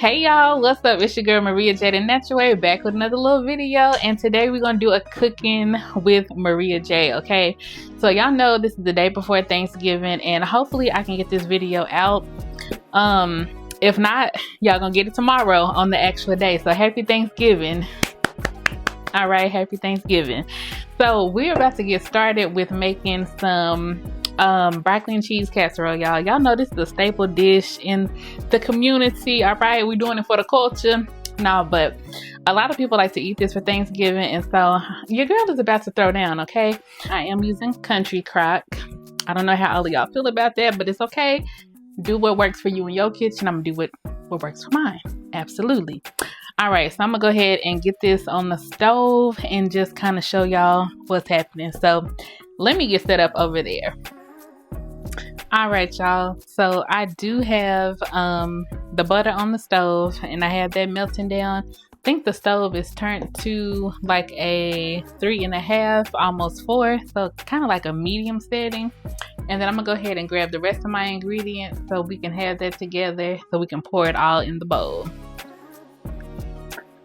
Hey y'all, what's up? It's your girl Maria J the Natural Way, back with another little video, and today we're gonna do a cooking with Maria J. Okay, so y'all know this is the day before Thanksgiving, and hopefully I can get this video out. If not, y'all gonna get it tomorrow on the actual day. So happy Thanksgiving. All right, happy Thanksgiving. So we're about to get started with making some broccoli and cheese casserole, y'all know this is a staple dish in the community. All right, we're doing it for the culture. No, but a lot of people like to eat this for Thanksgiving, and so your girl is about to throw down. Okay, I am using country crock. I don't know how all of y'all feel about that, but it's okay. Do what works for you in your kitchen. I'm gonna do what works for mine. Absolutely. All right, so I'm gonna go ahead and get this on the stove and just kind of show y'all what's happening. So let me get set up over there. All right, y'all, so I do have the butter on the stove, and I have that melting down. I think the stove is turned to like a 3.5, almost 4, so kind of like a medium setting. And then I'm gonna go ahead and grab the rest of my ingredients so we can have that together, so we can pour it all in the bowl.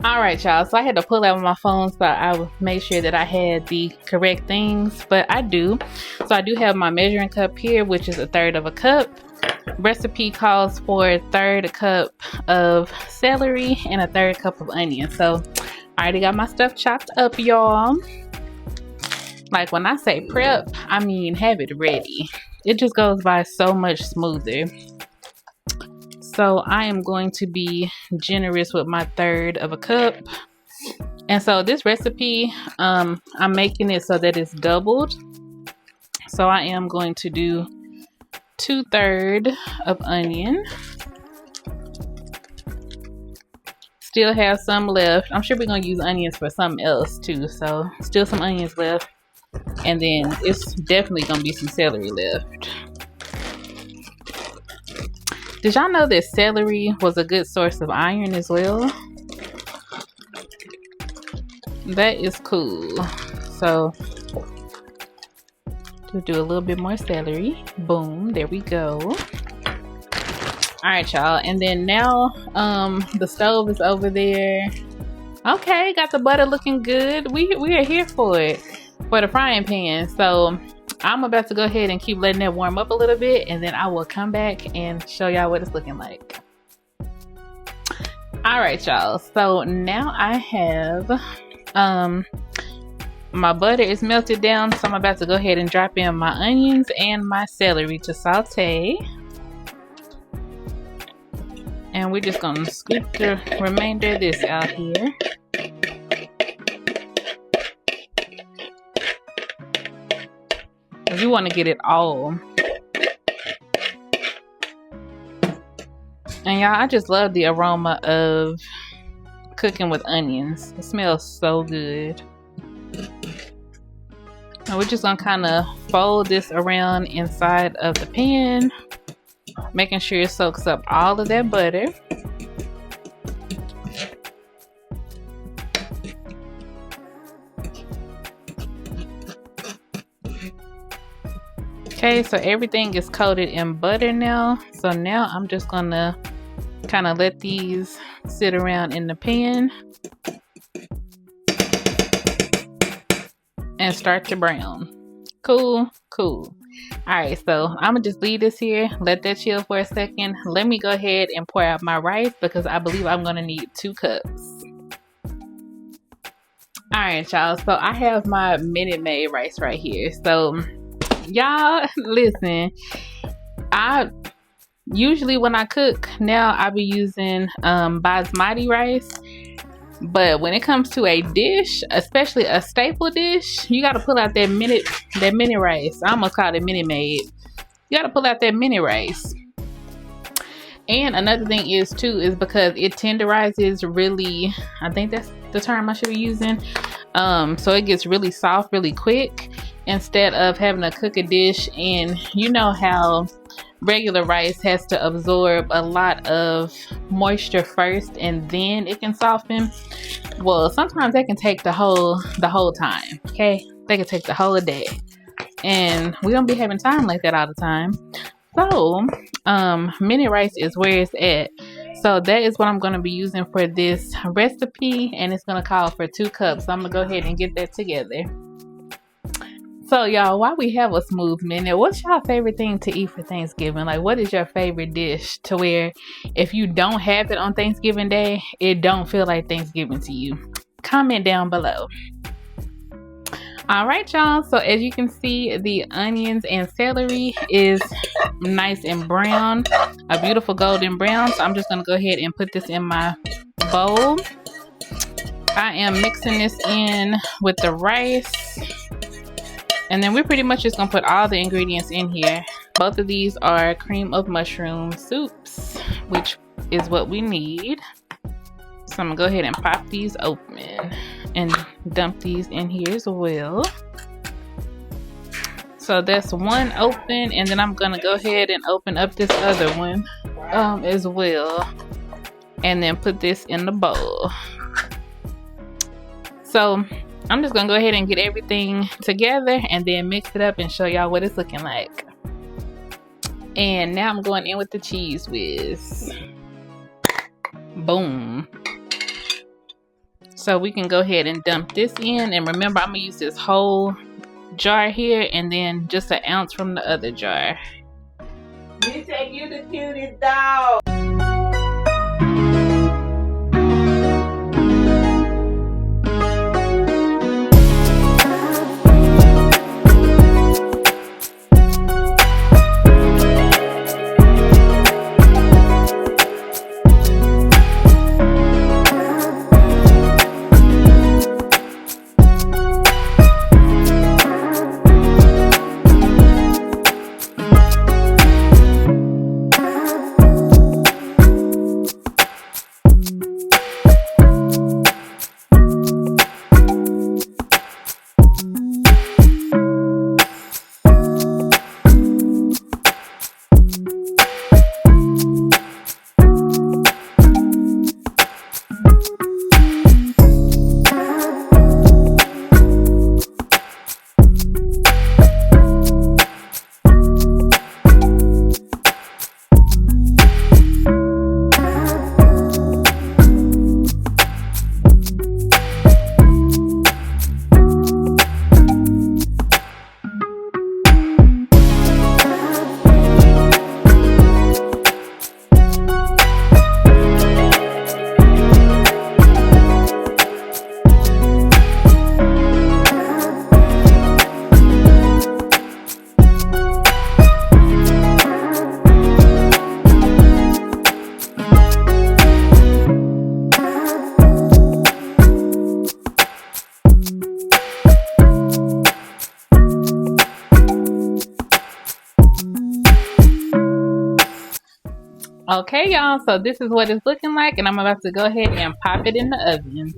All right, y'all, so I had to pull out my phone so I would make sure that I had the correct things, but I do. So I do have my measuring cup here, which is 1/3 of a cup. Recipe calls for 1/3 cup of celery and 1/3 cup of onion. So I already got my stuff chopped up, y'all. Like when I say prep, I mean have it ready. It just goes by so much smoother. So I am going to be generous with my 1/3 of a cup. And so this recipe, I'm making it so that it's doubled. So I am going to do 2/3 of onion. Still have some left. I'm sure we're gonna use onions for something else too. So still some onions left. And then it's definitely gonna be some celery left. Did y'all know that celery was a good source of iron as well? That is cool. So we'll do a little bit more celery. Boom, there we go. All right, y'all, and then now the stove is over there. Okay, got the butter looking good. We are here for it, for the frying pan. So I'm about to go ahead and keep letting that warm up a little bit, and then I will come back and show y'all what it's looking like. All right, y'all, so now I have my butter is melted down, so I'm about to go ahead and drop in my onions and my celery to saute. And we're just gonna scoop the remainder of this out here. You want to get it all. And y'all, I just love the aroma of cooking with onions. It smells so good. And we're just gonna kind of fold this around inside of the pan, making sure it soaks up all of that butter. Okay, so everything is coated in butter now. So now I'm just gonna kind of let these sit around in the pan and start to brown. Cool. All right, so I'm gonna just leave this here, let that chill for a second. Let me go ahead and pour out my rice because I believe I'm gonna need 2 cups. All right, y'all, so I have my Minute Maid rice right here. So y'all listen, I usually when I cook now I be using basmati rice, but when it comes to a dish, especially a staple dish, you got to pull out that minute rice. I almost called it Minute Maid. You got to pull out that minute rice. And another thing is because it tenderizes really, I think that's the term I should be using, so it gets really soft really quick, instead of having to cook a dish. And you know how regular rice has to absorb a lot of moisture first and then it can soften. Well, sometimes that can take the whole time. Okay, they can take the whole day, and we don't be having time like that all the time. So, mini rice is where it's at. So that is what I'm going to be using for this recipe, and it's going to call for 2 cups. So I'm going to go ahead and get that together. So y'all, while we have a smooth minute, what's y'all favorite thing to eat for Thanksgiving? Like, what is your favorite dish to where if you don't have it on Thanksgiving Day, it don't feel like Thanksgiving to you? Comment down below. All right, y'all. So as you can see, the onions and celery is nice and brown, a beautiful golden brown. So I'm just gonna go ahead and put this in my bowl. I am mixing this in with the rice. And then we're pretty much just gonna put all the ingredients in here. Both of these are cream of mushroom soups, which is what we need. So I'm gonna go ahead and pop these open and dump these in here as well. So that's one open, and then I'm gonna go ahead and open up this other one as well, and then put this in the bowl. So I'm just gonna go ahead and get everything together and then mix it up and show y'all what it's looking like. And now I'm going in with the cheese whiz. Boom. So we can go ahead and dump this in, and remember I'm gonna use this whole jar here and then just 1 ounce from the other jar. You take you the cutest dog. Okay, y'all, so this is what it's looking like, and I'm about to go ahead and pop it in the oven.